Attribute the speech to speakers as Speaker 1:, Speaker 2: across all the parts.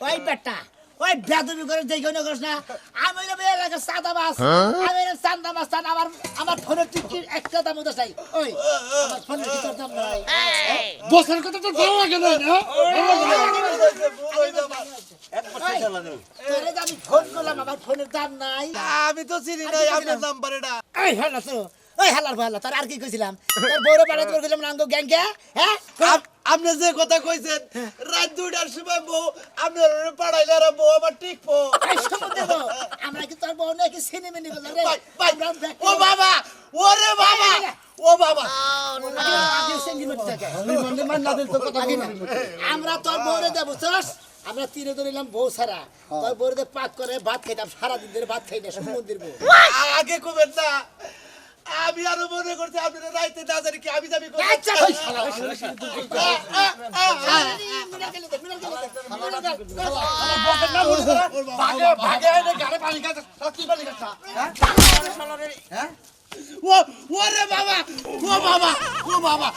Speaker 1: ওই বেটা ওই বেদবি করে দেখো না করিস না আমি হইলাম এই এলাকার সাদা মাছ আমি হইলাম চান্দা মাছ আমার ফোনের টিকিট একটা দাম হতে চাই ওই আমার ফোনের টিকিট দাম নাই
Speaker 2: বসের কথা তো ভালো লাগে না
Speaker 1: তোরে যে আমি ফোন করলাম আমার ফোনের দাম নাই
Speaker 3: আমি তো চিনি নাই আপনার নাম্বার এটা
Speaker 1: এই হেলা তো ওই হেলার ভালো তোর আর কি কইছিলাম তোর বউরে বাড়াই তোর কইলাম নাঙ্গো গ্যাংকে হ্যাঁ
Speaker 3: আপনি যে কথা কইছেন রাত 2টার সময় বউ আপনার পাড়াইলে আর বউ আমার টিকবো
Speaker 1: এই সমুদ্রে বউ, আমরা কি তোর বউ নাকি সিনেমা নিব রে
Speaker 3: ও বাবা ওরে বাবা ও বাবা
Speaker 1: আগে সেঙ্গি মত থাকে আমরা তোর বউরে দেব বুঝছস আমরা তীরে ধরিলাম বউ সারা তোর বউরে পাক করে ভাত খাইতাম সারা দিন ধরে ভাত খাই না সমুদ্রের বউ
Speaker 3: আগে কবেন না আমি আরো মনে করছি আপনারা রাইতে না জানি কি আমি যাবি
Speaker 1: আচ্ছা ওই শালা
Speaker 2: ভাগে ভাগে এনে গাড়ি পানি খাচ্ছে সত্যি পানি খাচ্ছে হ্যাঁ
Speaker 3: ও ওরে বাবা ও বাবা ও বাবা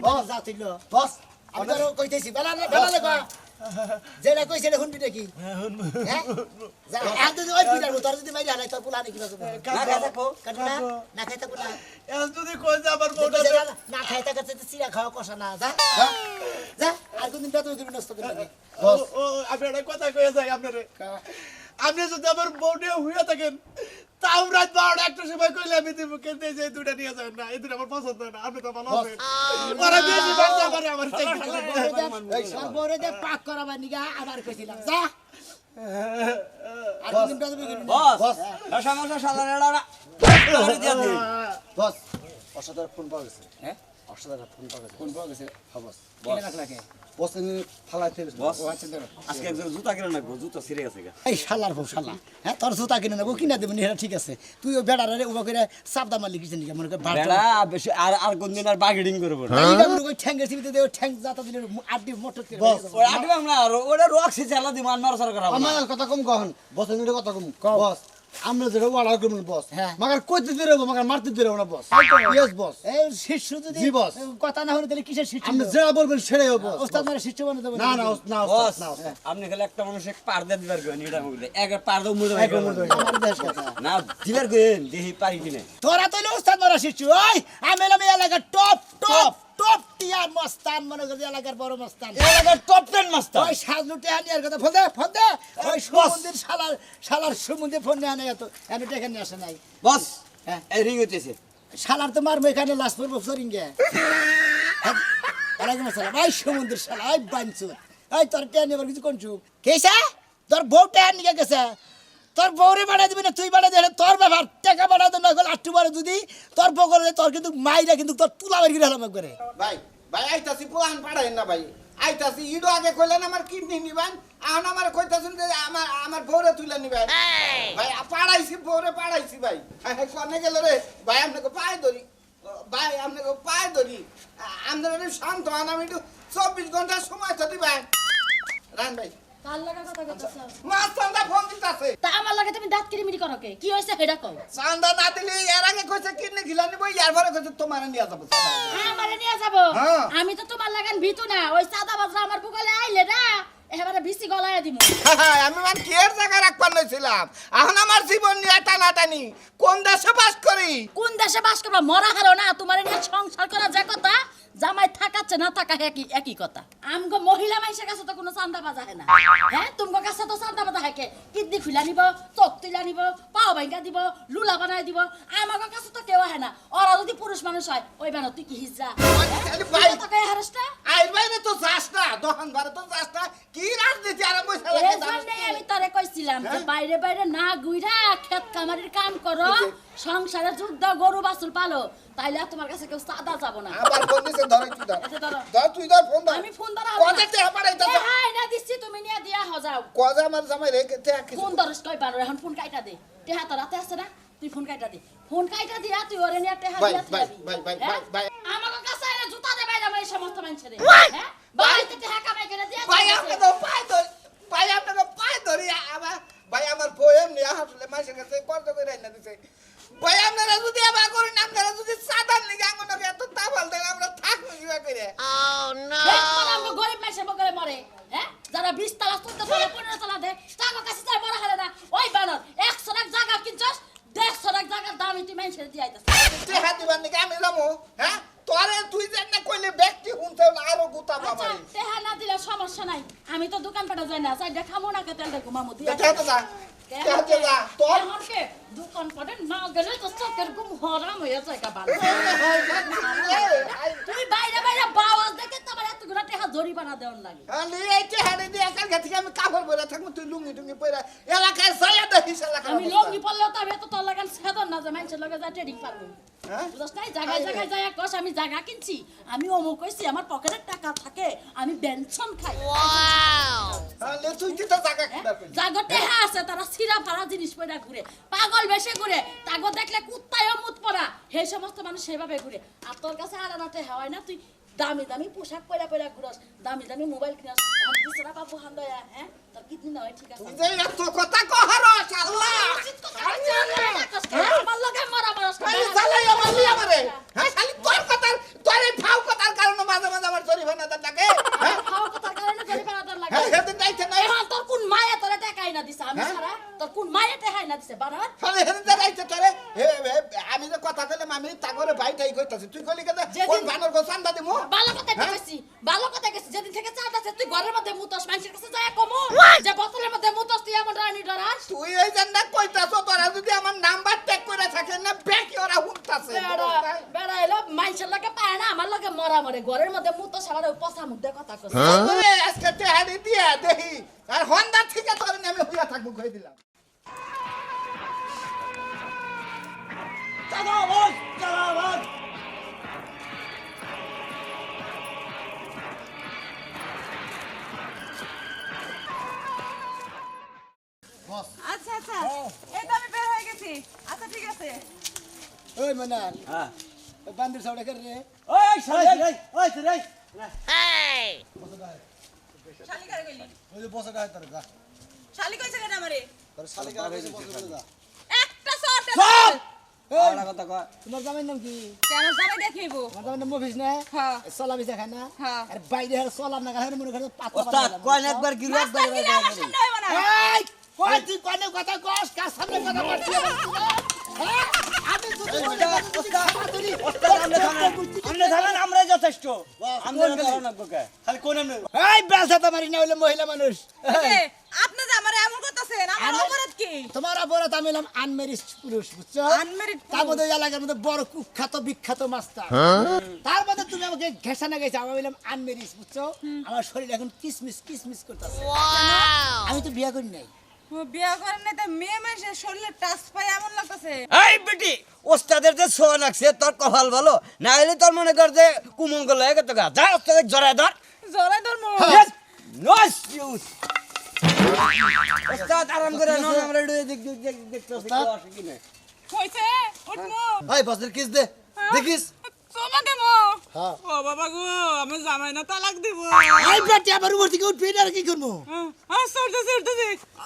Speaker 1: বস যা তুইল বস আমি তোর কইতেছি বেলালে কয় যেটা কইছে এটা শুনবি নাকি হ্যাঁ যা এত যদি ওই পিটার তোর যদি মাইরা নাই তোর পুলা নাকি না খাই থাকবো কাটনা না খাই থাকবো না
Speaker 3: এল যদি কই যে আমার বউটা
Speaker 1: না খাই থাকার চাইতে চিরা খাওয়া কষা না যা যা আর কোনদিন বেতন করবি নষ্ট করবি
Speaker 3: ও আমি একটা কথা কইয়া যাই আপনারে আপনি যদি আমার বউটা হইয়া থাকেন তাও রাত 12টা একটা সময় কইলে আমি দিব কিন্তু যে দুইটা নিয়ে যাবেন না এই দুইটা আমার পছন্দ না আপনি তো ভালো আছেন ওরা বেশি বাচ্চা করে আমার
Speaker 1: সর্বরে যে পাক করাবার নিগা আবার কইছিলাম যা আর কোনদিন বেতন করবি না
Speaker 4: বস সমস্যা সাধারণ
Speaker 2: বস অসাধারণ ফোন পাওয়া গেছে হ্যাঁ অসাধারণ ফোন পাওয়া গেছে হ্যাঁ বস
Speaker 4: বস
Speaker 2: বস ফালাইতে
Speaker 4: বস আজকে একজন জুতা কিনে নাকবো জুতা ছিঁড়ে গেছে গা
Speaker 1: এই শালার বউ শালা হ্যাঁ তোর জুতা কিনে নেবো কিনা দেবো এটা ঠিক আছে তুই ওই বেড়ারে উবা করে চাপদা মারলি কিছেন নাকি মনে করে
Speaker 4: বেড়া বেশি আর কোনদিন আর বার্গেনিং করবো না
Speaker 1: ঠ্যাঙ্গের সিবিতে দেও ঠ্যাং জাতা দিলে আড্ডি মোটর করে
Speaker 2: বস
Speaker 4: ওই আটবে আমরা আর ওটা রক্সি চালা দিব আর নরসর করা
Speaker 2: আমার কথা কম কখন বস এর কথা কম বস আমরা যেটা অর্ডার করব বস
Speaker 1: হ্যাঁ।
Speaker 2: মাগার কইতে দিরে মাগার মারতে দিরে না বস ইয়েস বস
Speaker 1: এই শিষ্য যদি
Speaker 2: জি বস।
Speaker 1: কথা না হলে তাহলে কিসের শিষ্য
Speaker 2: আপনি যেটা বলবেন সেটাই হবে বস
Speaker 1: ওস্তাদ মানে শিষ্য বানাতে দেবো
Speaker 2: না না না
Speaker 4: বস
Speaker 2: না
Speaker 4: আপনি খালি একটা মানুষে পার দিয়ে দিবার কইন এটা বললে এক পার দাও মুড়ে
Speaker 1: আমার দেশ কথা
Speaker 4: না দিবার কইন দেখি পারি কিনে
Speaker 1: তোরা তো ওস্তাদ মারা শিষ্য ওই আমি এলাম এই এলাকার টপ টপ টপ টিয়ার মস্তান মনে করি এলাকার বড় মস্তান
Speaker 4: এলাকার টপ 10 মাস্টার
Speaker 1: ওই সাজলু টেহানিয়ার কথা ফোন দে ওই সমুদ্রের শালার সমুদ্রে ফোন নিয়ে আনে এত এনে টেকা নিয়ে আসে নাই
Speaker 4: বস
Speaker 1: হ্যাঁ।
Speaker 4: এই রিং হইতেছে
Speaker 1: শালার তো মারবো এখানে লাশ পড়বো সরিঙ্গে ওয়ালাইকুম আসসালাম ভাই সমুদ্রের শালা এই বাঞ্চু এই তোর টেহানি আবার কিছু কোনছু কেসা তোর বউ টেহানি গেছে তোর বউরে বাড়াই দিবি না তুই বাড়াই দিলে তোর ব্যাপার টাকা বাড়াই দেন না আটটু বাড়ে যদি তোর বগলে তোর কিন্তু মাইরা কিন্তু তোর তুলা বের করে হলাম একবারে
Speaker 5: ভাই ভাই আইতাছি পোলান পাড়াই না ভাই আইতাছি ইডো আগে কইলেন আমার কিডনি নিবেন এখন আমার কইতাছেন যে আমার বউরে তুলে নিবেন ভাই পাড়াইছি বউরে পাড়াইছি ভাই কোনে গেল রে ভাই আপনাকে পায়ে ধরি ভাই আপনাকে পায়ে ধরি আপনারা শান্ত হন আমি একটু 24 ঘন্টা সময় তো দিবেন রান ভাই
Speaker 6: কাল লাগা কথা কইতাছ
Speaker 5: মাছ চান্দা ফোন দিতাছে
Speaker 6: তা আমার লাগে তুমি দাঁত কিরিমিরি করো কে কি হইছে হেডা কও
Speaker 5: চান্দা না দিলে এর আগে কইছে কিডনি গিলা নিব এর পরে কইছে তোমার নিয়ে যাবো
Speaker 6: আমারে নিয়ে যাব
Speaker 5: হ্যাঁ।
Speaker 6: আমি তো তোমার লাগান ভিতু না ওই সাদা বাজরা আমার বুকলে আইলে না এবারে বিসি গলায় দিমু
Speaker 5: আমি মানে কের জায়গা রাখবার নইছিলাম এখন আমার জীবন নিয়ে টানাটানি কোন দেশে বাস করি
Speaker 6: কোন দেশে বাস করবা মরা হারো না তোমার নিয়ে সংসার করা যে কথা জামাই থাকাচ্ছে না থাকা একই কথা আমগো মহিলা মাইসের কাছে তো কোনো চান্দা বাজা হয় না হ্যাঁ তোমার কাছে তো চান্দা বাজা হয় কে কিডনি খুলা নিব চোখ তুলা নিব পাও ভাঙ্গা দিব লুলা বানাই দিব আমার কাছে তো কেউ হয় না ওরা যদি পুরুষ মানুষ হয় ওই বানো তুই কি হিজরা
Speaker 5: ভাই
Speaker 6: তোকে হারসটা
Speaker 5: আইর বাইরে তো যাস না দহন বারে তো যাস না কি রাজনীতি আর পয়সা লাগে
Speaker 6: এই জন্যই আমি তোরে কইছিলাম যে বাইরে বাইরে না গুইরা ক্ষেত কামারির কাম করো সংসারে যুদ্ধ গরু বাছুর পালো তাইলে আর তোমার কাছে কেউ সাদা যাব না
Speaker 5: আবার ফোন দিছে ধরে তুই ধর
Speaker 6: আচ্ছা ধরো
Speaker 5: ধর তুই ধর ফোন ধর
Speaker 6: আমি ফোন ধরা
Speaker 5: কথা তে আমারে দাও
Speaker 6: হাই না দিছি তুমি নিয়ে দিয়া হজাও
Speaker 5: কথা আমার জামাই রেখে তে কি
Speaker 6: ফোন ধরস কই পারো এখন ফোন কাইটা দে টেহা তো রাতে আছে না তুই ফোন কাইটা দে ফোন কাইটা দিয়া তুই ওরে নিয়ে টেহা
Speaker 5: ভাই,
Speaker 6: দিয়া
Speaker 5: ভাই, ভাই, ভাই, ভাই, ভাই।
Speaker 6: আমার কাছে এনে জুতা দে বাইরা এই সমস্ত মানুষের হ্যাঁ বাইতে টেহা কামাই করে দিয়া
Speaker 5: ভাই আপনাকে পায় ধরি ভাই আপনাকে পায় ধরি আমার ভাই আমার পোয়েম নিয়ে আসলে মাসের কাছে পর্দা করে রাইনা দিছে ভাই আপনারা যদি আবার করেন আপনারা যদি সাধারণ লিগে আঙ্গনকে এত তাবাল দেন আমরা থাকবো কিবা করে
Speaker 6: ও নো করে হ্যাঁ যারা 20 তলা 14 তলা 15 তলা দেয় টাকা কাছে যায় মরা হারে না ওই বানর 100 লাখ জায়গা কিনছস 150 লাখ জায়গার দাম ইতি মানুষের দিয়ে আইতাছে
Speaker 5: টেহা দিবার নাকি আমি যাবো হ্যাঁ তোরে তুই যেন না কইলে ব্যক্তি হুনতে আরো গুতা
Speaker 6: আচ্ছা
Speaker 5: বাবারে
Speaker 6: তেহা না দিলে সমস্যা নাই আমি তো দোকান পাটা যাই না চাই দেখামো না কে তেল দেখো মামু দিয়া
Speaker 5: দেখা তো যা দেখা যা তোর
Speaker 6: কে দোকান পাটে না গেলে তো চোখের ঘুম হরাম হয়ে যায় কা বাল তুই বাইরে বাইরে বাওয়াজ দেখে তোমার এত গুলা টেহা জরিমানা দেওয়ার লাগে
Speaker 5: আলি এই টেহা দিয়ে একার গাছি আমি কাপড় পরে থাকবো তুই লুঙ্গি টুঙ্গি পরে এলাকায় যাইয়া দেখিস এলাকা
Speaker 6: আমি লঙ্গি পড়লেও তো আমি তো তোর লাগান সেদন না যে মানুষের লগে যা ট্রেডিং পারবো
Speaker 5: হ্যাঁ
Speaker 6: বুঝছ নাই জায়গায় জায়গায় যায় কস আমি জায়গা কিনছি আমি অমুক কইছি আমার পকেটে টাকা থাকে আমি বেনশন খাই
Speaker 5: আলি তুই কি তো জায়গা কিনা পেলি
Speaker 6: জাগো টেহা আছে তারা সিরা ফারা জিনিস পয়রা ঘুরে পাগল বেশে ঘুরে তাগো দেখলে কুত্তায়ও মুত পড়া সেই সমস্ত মানুষ সেভাবে ঘুরে আর তোর কাছে আলাদাতে হয় না তুই দামি দামি পোশাক পয়রা পয়রা ঘুরস দামি দামি মোবাইল কিনস আমি বিছরা পাবো হান্দয়া হ্যাঁ তোর কিডনি নয় ঠিক আছে
Speaker 5: তুই যে এত কথা কহরস আল্লাহ
Speaker 6: আমার লগে মরা মরস
Speaker 5: আরে সালাই আমার লিয়া মারে হ্যাঁ খালি তোর কথা তোর এই ফাও কথার কারণে মাঝে মাঝে আমার জরিমানা দেন লাগে হ্যাঁ
Speaker 6: খাওয়া কথার কারণে জরিমানা দেন লাগে
Speaker 5: হ্যাঁ সেদিন যাইতে নাই
Speaker 6: এখন তোর কোন মায়া তোরে টাকাই না দিছে আমি সারা তোর কোন মায়া টাকাই না দিছে বারবার
Speaker 5: আরে সেদিন যাইতে তোরে আমি যে কথা কইলাম আমি তাগরে ভাইটাই কইতাছি তুই কইলি কেন কোন বানর গো চান্দা দিমু
Speaker 6: ভালো কথা কইছি ভালো কথা কইছি যেদিন থেকে চাঁদা আছে তুই ঘরের মধ্যে মুতস মানুষের কাছে যায় কমু যে বোতলের মধ্যে মুতস তুই এমন রানী ডরাস
Speaker 5: তুই এই জান্না কইতাছ তোরা যদি আমার নাম্বার ট্যাগ করে থাকে না বেকি ওরা হুনতাছে
Speaker 6: বেড়া এলো মানুষের লগে পায় না আমার লগে মরা মরে ঘরের মধ্যে মুতস সারা পচা মুদ্দে কথা কইছ
Speaker 5: ওরে আজকে তেহারি দিয়া দেহি আর হন্ডা থেকে তোর নামে হইয়া থাকবো কই দিলাম
Speaker 2: চাঁদাবাজ চাঁদাবাজ
Speaker 7: আচ্ছা আচ্ছা এই তো আমি বের হয়ে গেছি আচ্ছা ঠিক আছে
Speaker 1: ওই মানাল
Speaker 4: হ্যাঁ
Speaker 1: ওই বান্দির সাউডা কর রে
Speaker 2: ওই শালি ওই তুই রে
Speaker 7: শালি করে গেলি
Speaker 2: ওই যে বসে গায় তোর গা
Speaker 7: শালি কইছে কেন আমারে
Speaker 2: তোর শালি গা বসে বসে যা
Speaker 7: একটা শর্ট
Speaker 2: সব
Speaker 4: আওড়া কথা কয়
Speaker 1: তোমার জামাই নাম কি
Speaker 7: কেন জামাই দেখাইবো
Speaker 1: আমার জামাই নাম মফিজ না
Speaker 7: হ্যাঁ
Speaker 1: সলা বিছা খায় না
Speaker 7: হ্যাঁ।
Speaker 1: আর বাইরে আর সলা না খায় মনে করে পাতা
Speaker 4: ওস্তাদ কয় না একবার কি রোদ
Speaker 7: রাস্তা গিলে আমার সামনে হইব না
Speaker 1: এই কই তুই কোনে কথা কস কার সামনে কথা বলছিস হ্যাঁ আমি তুই
Speaker 4: আমরা থাকেন আমরাই যথেষ্ট আমরা কারণ লাগবে
Speaker 2: খালি কোন নাম
Speaker 1: এই বেলসা তো মারি না হইলে মহিলা মানুষ
Speaker 7: এ, আপনি যে আমারে এমন করতেছেন আমার অপরাধ কি
Speaker 1: তোমার অপরাধ আমি হলাম আনমেরিজ পুরুষ বুঝছো
Speaker 7: Unmarried
Speaker 1: তার মধ্যে ওই এলাকার মধ্যে বড় কুখ্যাত বিখ্যাত মাস্টার তার মধ্যে তুমি আমাকে ঘেসানা গেছে আমি বললাম আনমেরিজ বুঝছো আমার শরীর এখন কিসমিস কিসমিস করতেছে আমি তো বিয়ে করি নাই
Speaker 7: ও বিয়া করেন না তা মেয়ে মানুষের শরীরে টাচ পাই এমন লাগতেছে
Speaker 4: এই বেটি ওস্তাদের যে সোয়া লাগছে তোর কপাল ভালো না হলে তোর মনে কর যে কুমঙ্গল হয়ে গেছে যা ওস্তাদের জড়ায় ধর
Speaker 7: জোরে ধর্ম
Speaker 4: নস ইউজ ওস্তাদ আরাম করে নন আমরা দেখতেছি আসে কি না
Speaker 7: কইছে উঠমু
Speaker 2: ভাই বসের কিস দে দেখিস
Speaker 7: তোমা দেমো
Speaker 1: হ্যাঁ
Speaker 7: ও বাবা গো আমি জামাই না তালাক দেব
Speaker 1: আই বেটি আমার উপর থেকে উঠবি না আর কি করবো
Speaker 7: সরতে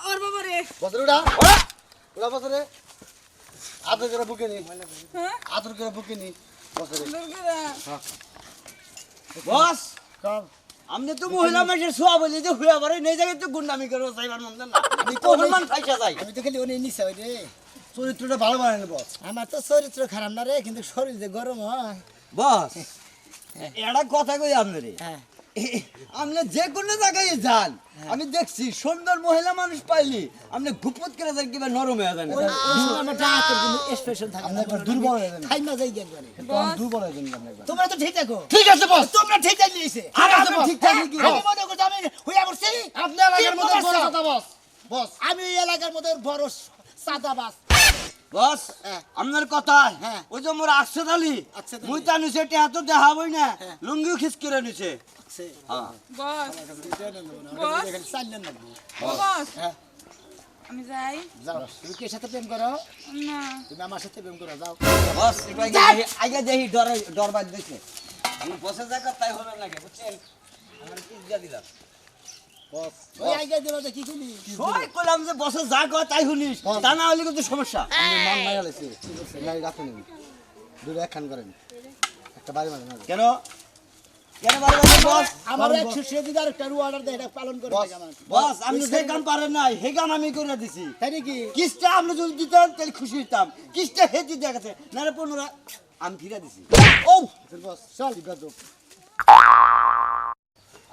Speaker 7: আর বাবা রে
Speaker 2: বসের উড়া উড়া বসরে আদর করে বুকে নি
Speaker 7: হ্যাঁ
Speaker 2: আদর করে বুকে নি বসরে
Speaker 4: বস
Speaker 1: কম
Speaker 4: আমনে তো মহিলা মানুষের সোয়া বলি যে হুয়া বারে নেই জায়গায় তো গুন্ডামি করো চাইবার মন না আমি তো মান ফাইসা যাই
Speaker 1: আমি তো খালি ওনে নিছে ওই রে
Speaker 2: চরিত্রটা ভালো বানায় বস
Speaker 1: আমার তো চরিত্র খারাপ না রে কিন্তু শরীর যে গরম হয়
Speaker 4: বস এটা কথা কই আপনারে
Speaker 1: হ্যাঁ
Speaker 4: আপনি যে কোনো জায়গায় যান আমি দেখছি সুন্দর মহিলা মানুষ পাইলি আপনি গুপত করে যান কিবা নরম হয়ে যান
Speaker 1: ওই সময় আমার ডাকের কোনো এক্সপ্রেশন থাকে
Speaker 2: আপনি
Speaker 1: না
Speaker 2: একবার দুর্বল হয়ে যান
Speaker 1: খাই না যাই একবারে
Speaker 2: দুর্বল হয়ে যান আপনি একবার
Speaker 1: তোমরা তো ঠিক থাকো
Speaker 2: ঠিক আছে বস
Speaker 1: তোমরা ঠিক থাকলে এসে
Speaker 2: ঠিক আছে বস
Speaker 4: ঠিক থাকি কি
Speaker 1: আমি মনে করছি আমি হইয়া পড়ছি
Speaker 2: আপনি এলাকার মধ্যে বড় কথা বস বস
Speaker 1: আমি এই এলাকার মধ্যে বড় সাদাবাস
Speaker 4: বস
Speaker 1: হ্যাঁ।
Speaker 4: আপনার কথা
Speaker 1: হ্যাঁ।
Speaker 4: ওই যে মোর আকসদ আলী
Speaker 1: আকসদ আলী।
Speaker 4: মুই তা নিছে তে হাত দেখাবই না
Speaker 1: হ্যাঁ।
Speaker 4: লুঙ্গিও খিস করে নিছে
Speaker 1: সে
Speaker 4: হ্যাঁ
Speaker 7: বস
Speaker 1: এখানে চাইলেন না
Speaker 7: বস
Speaker 1: হ্যাঁ
Speaker 7: আমি যাই
Speaker 1: যাও তুমি কে সাথে প্রেম করো
Speaker 7: না
Speaker 1: তুমি আমার সাথে প্রেম করো যাও
Speaker 4: বস একটু আগে দেখি ডর বাদ দিছে আমি বসে জায়গা তাই হলো নাকি বুঝছেন আমার কি দিয়া দিলাম
Speaker 2: বস
Speaker 1: ওই আগে দেবো তো কি কিনি
Speaker 4: সবাই কইলাম যে বসে যা কয় তাই শুনিস তা না হলে কিন্তু সমস্যা
Speaker 2: আপনি মান মারা লেছে গাড়ি রাখুন দুটো একখান করেন একটা বাড়ি মানে
Speaker 4: কেন কেন ভালো লাগে বস?
Speaker 1: আমার 100 যদি আরেকটা অর্ডার দেয় এটা পালন করে লাগে আমার
Speaker 4: বস আপনি যে কাম পারেন নাই হে কাম আমি করে দিছি।
Speaker 1: তাই নাকি
Speaker 4: কিস্টা আপনি যদি দিতেন তাহলে খুশি হতাম। কিস্টা হেঁটে দেখাচ্ছে না রে 15 আমি ফিরা দিছি।
Speaker 1: ও বস চল গদ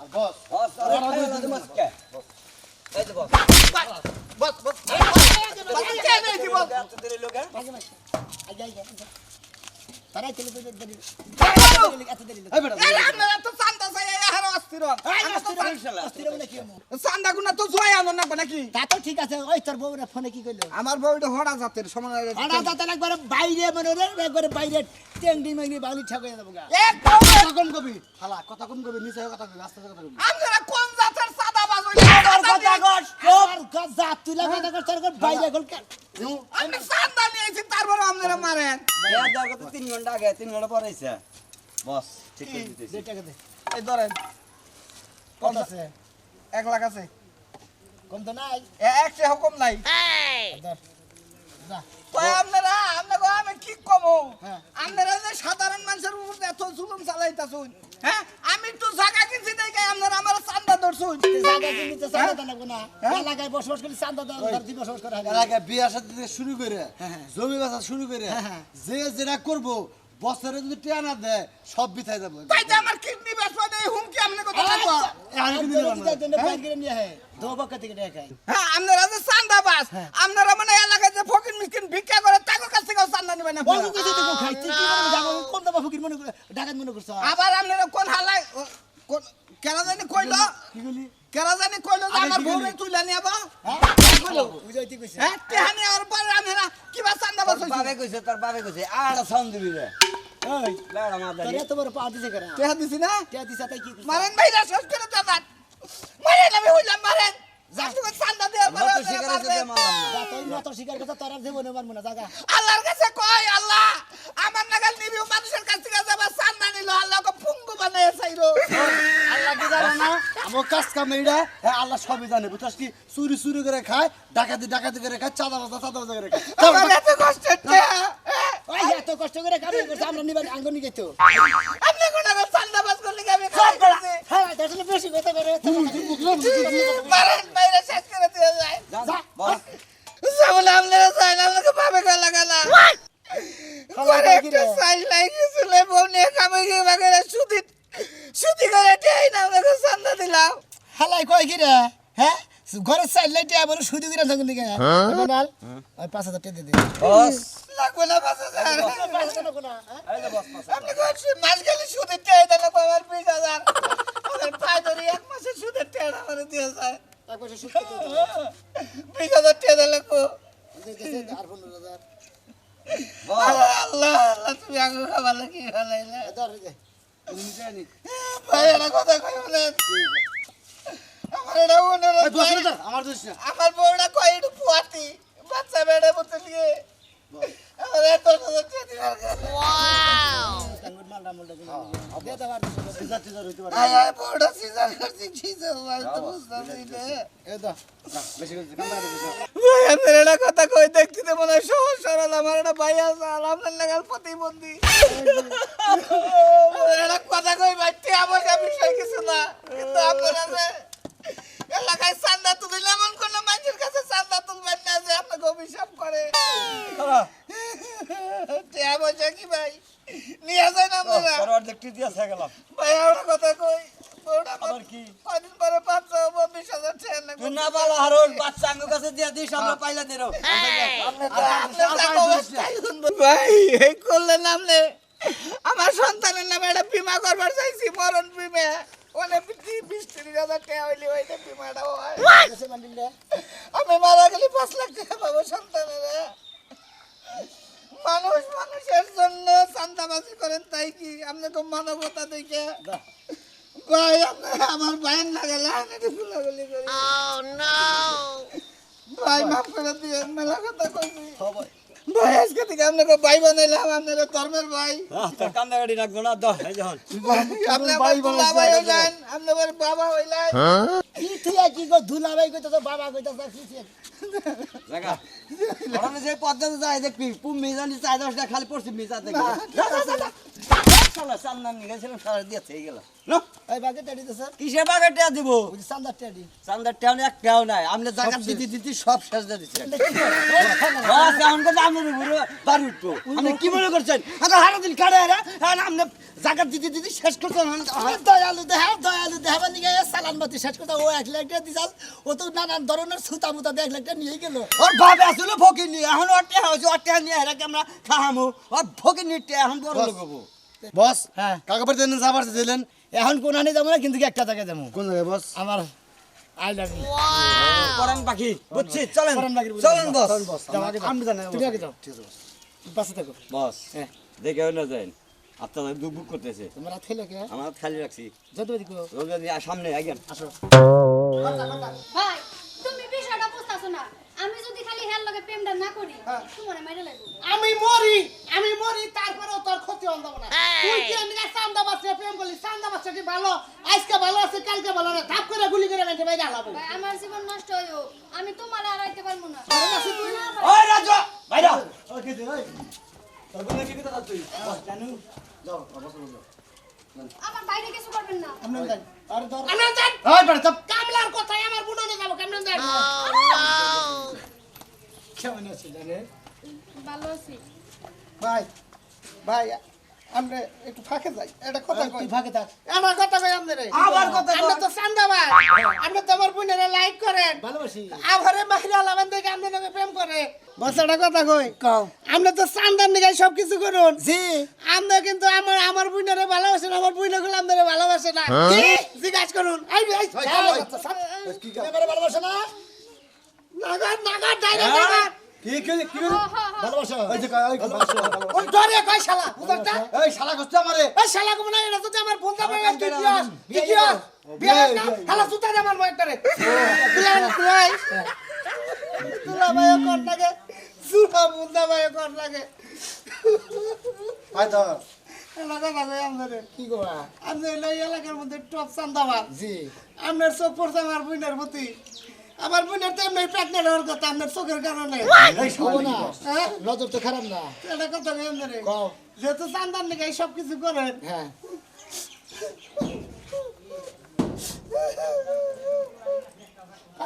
Speaker 2: আর বস
Speaker 4: বস আরে মাসকে এই যে বস
Speaker 5: বস বস কে নেই দিব
Speaker 4: এত দেরি লোক হ্যাঁ?
Speaker 1: তারাই চলে তো দেরি এত দেরি
Speaker 5: এই আপনারা তো চান্দা চাই আর অস্থির
Speaker 1: অস্থির বলে কি হলো?
Speaker 5: চান্দা গুনা তো জয় আনো না নাকি
Speaker 1: তা তো ঠিক আছে ওই তোর বউরা ফোনে কি কইলো
Speaker 5: আমার বউটা হড়া জাতের সমান
Speaker 1: আড়া দাতা একবার বাইরে মনে রে একবার বাইরে টেংডি মেংডি বালি ছাগয়ে যাবো গা
Speaker 5: এক বউ
Speaker 2: কথা কোন কবি হালা কথা কোন কবি নিচে কথা কবি আস্তে কথা কবি
Speaker 5: আপনারা কোন জাতের সাদা বাজ
Speaker 1: আর কথা কর আর গজা তুই লাগা কর তোর বাইরে গল কা
Speaker 5: আমি চান্দা নিয়েছি তারপর আপনারা মারেন
Speaker 4: এর দরকার তো 3 ঘন্টা আগে 3 ঘন্টা পরে আইছে বস ঠিক করে দিতেছি।
Speaker 1: যে টাকা দে
Speaker 5: এই ধরেন
Speaker 1: কত আছে
Speaker 5: 1 লাখ আছে
Speaker 1: কম তো নাই
Speaker 5: এক সে হুকুম নাই
Speaker 1: ধর যা
Speaker 5: তো আপনারা আমি কি কমো
Speaker 1: হ্যাঁ।
Speaker 5: আপনারা যে সাধারণ মানুষের উপর এত জুলুম চালাইতাছুন হ্যাঁ আমি তো জায়গা কিনছি দেখে আপনারা আমার চান্দা ধরছুন
Speaker 1: জায়গা কিনতে চাঁদা দেন না এলাকায় বসবাস করে চাঁদা দেন ধর দি বসবাস করে
Speaker 2: এলাকায় বিয়া সাথে থেকে শুরু করে জমি বেচা শুরু করে
Speaker 1: হ্যাঁ।
Speaker 2: যে যেটা করবো বছরে যদি টিয়া না দেয় সব বিথায় যাবো
Speaker 5: তাই যে আমার কিডনি বেচবা নেই হুমকি আপনি কথা লাগবো হ্যাঁ আপনারা যে চান্দা বাস আপনারা মানে এলাকায় যে ফকির মিসকিন ভিক্ষা করে তাদের কাছ থেকে চান্দা নেবেন আবার আপনারা কোন হালাই কেরা জানি কইলো কেরা জানি কইলো যে আমার বউরে তুইলা নিয়াবা হ্যাঁ তেহানি আর পরে আপনারা কিবা চান্দা বাস
Speaker 4: বাবে কইছে তোর বাবে কইছে আর সাউন্ড দিবি রে বেড়া মার দাই
Speaker 5: তেহা দিছি না মারেন ভাইরা শেষ করে দাদা মারেন আমি হইলাম মারেন যাকে চান্দা দেয়া
Speaker 4: মত শিকার আছে যে মারলাম না
Speaker 5: আল্লাহর কাছে কই আল্লাহ আমার নাগাল নিবিও মানুষের কাছ থেকে যাবা চান্দা নিল আল্লাহকে ফুঙ্গু বানায় চাইরো
Speaker 2: আল্লাহ কি জানে না আমার কাজ কাম এইটা আল্লাহ সবই জানে বুঝছস কি চুরি চুরি করে খায় ডাকাতি ডাকাতি করে খায় চাঁদা বাজা করে খায়
Speaker 5: আমার এত কষ্ট
Speaker 1: এত কষ্ট করে কাজ করছে আমরা নিবার আঙ্গনি গেছো
Speaker 5: আপনি কোন চান্দা বাস করলে কি আমি খাইছি
Speaker 1: হ্যাঁ আসলে বেশি কথা করে
Speaker 5: মারেন বাইরে শেষ করে দিয়ে যায়
Speaker 4: যা বস
Speaker 5: সামনে আপনারা চাই না আপনাকে ভাবে গলা গলা করে একটা সাইজ লাগিয়েছিল বউনে কামে গিয়ে বাগেরা সুদি করে দেই না আপনাকে চান্দা দিলাম
Speaker 1: হালাই কয় কি রে হ্যাঁ ঘরের সাইড লাইটে আবার শুধু করে থাকুন দিকে বনাল ওই 5000 টাকা দিয়ে দে
Speaker 4: বস
Speaker 5: লাগবে না 5000
Speaker 4: এই যে বস
Speaker 5: আপনি কোন মাস গেলে সুদের টাকা দেন না আমার 20000 আমার পাই ধরে এক মাসের সুদের টাকা আমার দিয়ে যায়
Speaker 1: তারপর সুদ
Speaker 5: 20000 টাকা দিলে কো
Speaker 1: আর 15000
Speaker 4: বস
Speaker 5: আল্লাহ আল্লাহ তুমি আগে খাবার লাগি ফেলাইলে
Speaker 1: ধর
Speaker 5: ভাই এটা কথা কইও না আমার এটা অনুরোধ ভাই,
Speaker 2: আমার দোষ না
Speaker 5: আমার বউটা কই একটু পুয়াতি বাচ্চা বেড়ে মতো নিয়ে আমার এত আয় আয় বউটা সিজার করছি খিজে ভাই তো বুঝতাছি না
Speaker 2: বেশি করে কান্দা করে
Speaker 5: ভাই আপনার এটা কথা কই দেখতে তো মনে হয় সহজ সরল আমার একটা ভাই আছে আর আপনার লাগাল প্রতিবন্ধী এটা কথা কই ভাই আমার বিষয় কিছু না কিন্তু আপনারা যে এলাকায় চান্দা তুলিলে এমন কোন মানুষের কাছে চান্দা তুলবেন না যে আপনাকে অভিশাপ করে টিয়া পয়সা কি ভাই নিয়ে যায় না আপনারা
Speaker 4: তোর অর্ধেক টিয়া থেকে গেলাম
Speaker 5: ভাই আমার কথা কই বউটা
Speaker 4: আবার কি
Speaker 5: কদিন পরে 25000 টাকা লাগবে
Speaker 4: তুই না বলা হারুন বাচ্চা আঙ্গ কাছে দিয়া দিস আমরা পাইলা দেরো
Speaker 5: ভাই এই করলেন আপনি আমার সন্তানের নামে একটা বীমা করবার চাইছি মরণ বীমা অনেক 20-30,000 টাকা হইলে ওইটা বীমাটা হয় আমি মারা গেলে 5 লাখ টাকা পাবো সন্তানের মানুষ মানুষের জন্য চান্দাবাজি করেন তাই কি আপনাকে মানবতা দেখে ভাই আমার ভাইয়ের লাগালে আমি ফুলাগুলি করি ভাই মাফ করে দিয়ে মেলা কথা কইছি ভাই আজকে থেকে আপনাকে ভাই বানাইলাম আপনাকে ধর্মের ভাই
Speaker 4: তোর কান্দা গাড়ি রাখবো না দহ এই যখন
Speaker 5: আপনি ভাই ভাই হইলেন আপনি বাবা হইলেন
Speaker 1: কি তুই কি গো ধুলা ভাই কইতো বাবা কইতো
Speaker 4: জায়গা ওখানে যে পদ্মাতে যায় দেখবি পুম মিজানি 4-10টা খালি পড়ছি মিজা দেখবি শালা চান্দার নিয়ে গেছিলাম সারা দিয়ে থেকে গেল না
Speaker 1: এই বাগে টেডি তো স্যার
Speaker 4: কিসের বাগে টিয়া দিব
Speaker 1: ওই চান্দার টেডি
Speaker 4: চান্দার টিয়া এক টিয়াও নাই আপনি জায়গা দিতে সব শেষ দিয়ে দিচ্ছেন বাস এখন কথা আমার উপরে বাড়ি উঠবো আপনি কি মনে করছেন আমরা হারা দিন কাড়ে হারা আপনি জায়গা দিতে শেষ করছেন
Speaker 1: দয়ালু দেহাবার নিয়ে সালান বাতি শেষ কথা ও 1 লাখ টাকা দিছাল ও তো নানান ধরনের সুতা মুতা 1 লাখ টাকা নিয়ে গেল
Speaker 4: ওর ভাবে আসলে ফকির নিয়ে এখন ওর টিয়া হয়েছে ওর টিয়া নিয়ে হেরাকে আমরা খাহামু ওর ফকির নিয়ে টিয়া এখন বড় লোক হবো
Speaker 2: বস
Speaker 1: হ্যাঁ
Speaker 2: কাকা বাড়িতে যাবার দিলেন
Speaker 1: এখন কোনানি যাবো না কিন্তু একটা জায়গায় যাবো
Speaker 2: কোন জায়গায় বস
Speaker 1: আমার আই লাভ ইউ
Speaker 4: পরান পাখি বুঝছি চলেন
Speaker 1: পরান পাখির বুঝি।
Speaker 4: চলেন বস
Speaker 1: যাও আগে যাও।
Speaker 2: আমি জানি
Speaker 1: তুমি আগে যাও
Speaker 2: ঠিক আছে বস
Speaker 1: পাশে থাকো
Speaker 4: বস
Speaker 1: হ্যাঁ।
Speaker 4: দেখে না যান আপনারা দুঃখ করতেছে
Speaker 1: তোমার হাত খেলে কে
Speaker 4: আমার খালি রাখছি
Speaker 1: যত দিকো
Speaker 4: রোজা দিয়ে সামনে আগেন
Speaker 1: আসো
Speaker 8: ভাই তুমি বিষয়টা বুঝতাছো না আমি যদি খালি হেল লগে প্রেমটা না করি তোমার মাইরে লাগবে
Speaker 5: আমি মরি তারপরেও তোর ক্ষতি হন দেবো না তুই কি আমি চান্দা বাচ্চা প্রেম করলি চান্দা বাচ্চা কি ভালো আজকে ভালো আছে কালকে ভালো না ধাপ করে গুলি করে মেটে বাইরে হালাবো
Speaker 8: ভাই আমার জীবন নষ্ট হইও আমি তোমার আর আইতে পারবো না
Speaker 4: ওই রাজু বাইরা
Speaker 2: ওকে দে ওই তোর বলে কি কথা তুই জানু যাও বস যাও
Speaker 8: আমার বাইরে কিছু করবেন না
Speaker 1: আমরা যাই আরে ধর
Speaker 5: আমরা যাই
Speaker 2: ওই বেটা চুপ
Speaker 5: কামলার কথাই আমার বুননে যাবো কেমন যাই
Speaker 1: কেমন আছে জানেন
Speaker 8: ভালো আছি
Speaker 5: ভাই ভাই আমরা একটু ফাঁকে যাই এটা কথা কই
Speaker 1: তুই ভাগে থাক
Speaker 5: আমার কথা কই আপনারে
Speaker 4: আবার কথা কই।
Speaker 5: আমরা তো চান্দা ভাই আমরা তো আমার বোনেরা লাইক করেন
Speaker 1: ভালোবাসি
Speaker 5: আভারে মাহিরা লাগান দেখে আপনার নামে প্রেম করে বসাটা কথা কই কও আমরা তো চান্দার নিগাই সব কিছু করুন
Speaker 1: জি
Speaker 5: আমরা কিন্তু আমার বোনেরা ভালোবাসেন আমার বোনগুলো আপনারা ভালোবাসে না কি জিজ্ঞাসা করুন এই
Speaker 2: কি
Speaker 1: এবারে ভালোবাসা না
Speaker 5: নাগা ডাইরেক্ট
Speaker 2: কি কি কি
Speaker 1: ভালোবাসা
Speaker 2: ওই যে ওই
Speaker 5: ওই ডরে কই শালা বুঝতা
Speaker 2: এই শালা কষ্ট আমারে
Speaker 5: ওই শালা কো না এটা তো আমার ফোন যাবে কি কি বিয়া না শালা সুতা দে আমার মই করে তুলা ভাই কোন লাগে সুরা বুঝা ভাই কোন লাগে
Speaker 2: আই ধর
Speaker 5: লাগা ভাই আমাদের
Speaker 1: কি গো
Speaker 5: আমরা এই এলাকার মধ্যে টপ চান্দাবাদ
Speaker 1: জি
Speaker 5: আপনার চোখ পড়ছে আমার বোনের প্রতি আমার বোনের তো এমনি প্রেগনেন্ট হওয়ার কথা আপনার চোখের কারণে
Speaker 2: এই
Speaker 1: খাবো না
Speaker 5: হ্যাঁ
Speaker 1: নজর তো খারাপ না
Speaker 5: এটা কথা কেন রে
Speaker 1: কও
Speaker 5: যেহেতু চান্দার নাকি এই সব কিছু করেন
Speaker 1: হ্যাঁ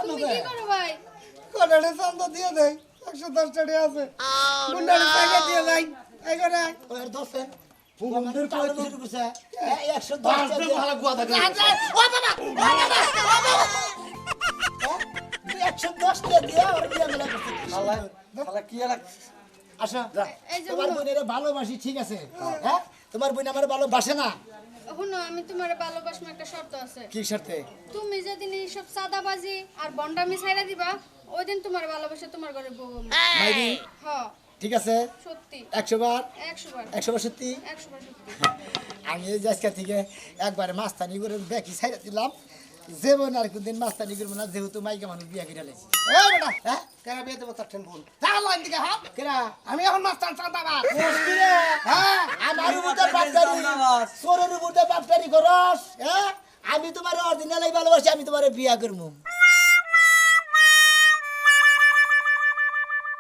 Speaker 8: তুমি কি করো ভাই
Speaker 5: কোনারে চান্দা দিয়ে দেয় 110 টাকা আছে গুন্ডারে টাকা দিয়ে দেয় এই করে
Speaker 1: ওর দোস্তে ফুমন্দের কই তো শুরু করছে 110
Speaker 2: বাসবে ভালো গুয়া থাকে
Speaker 5: ও বাবা ও বাবা ও বাবা
Speaker 1: 110 টাকা দিয়ে আর বিয়া মেলা করতে
Speaker 2: শালা শালা কি এলা
Speaker 1: আসো
Speaker 8: এই যে
Speaker 1: তোমার বোনের ভালোবাসি ঠিক আছে হ্যাঁ তোমার বোন আমার ভালোবাসে না
Speaker 8: শুনো আমি তোমার ভালোবাসবো একটা শর্ত আছে
Speaker 1: কি শর্তে
Speaker 8: তুমি যেদিন এইসব সাদাবাজি আর বন্ডামি ছাইড়া দিবা ওই দিন তোমার ভালোবাসা তোমার ঘরে বউ আমি।
Speaker 1: মাইরি
Speaker 8: হ্যাঁ
Speaker 1: ঠিক আছে
Speaker 8: সত্যি
Speaker 1: 100 বার
Speaker 8: 100 বার
Speaker 1: 100 বার সত্যি
Speaker 8: 100 বার সত্যি
Speaker 1: আমি এই আজকে থেকে একবারে মাস্তানি করে দেখি ছাইড়া দিলাম জীবন আর কোনদিন মাস্তানি করবো না যেহেতু মাইকা মানুষ বিয়া করে লেছি
Speaker 5: এই বেটা
Speaker 1: হ্যাঁ
Speaker 5: কেন বিয়ে দেবো তার টেন বল তাহলে এদিকে হাত
Speaker 1: কেরা
Speaker 5: আমি এখন মাস্টার চান্দাবাদ
Speaker 1: হ্যাঁ আমার উপরে বাপটারি সোরের উপরে বাপটারি করস হ্যাঁ আমি তোমার অরিজিনাল ভালোবাসি আমি তোমার বিয়া করবো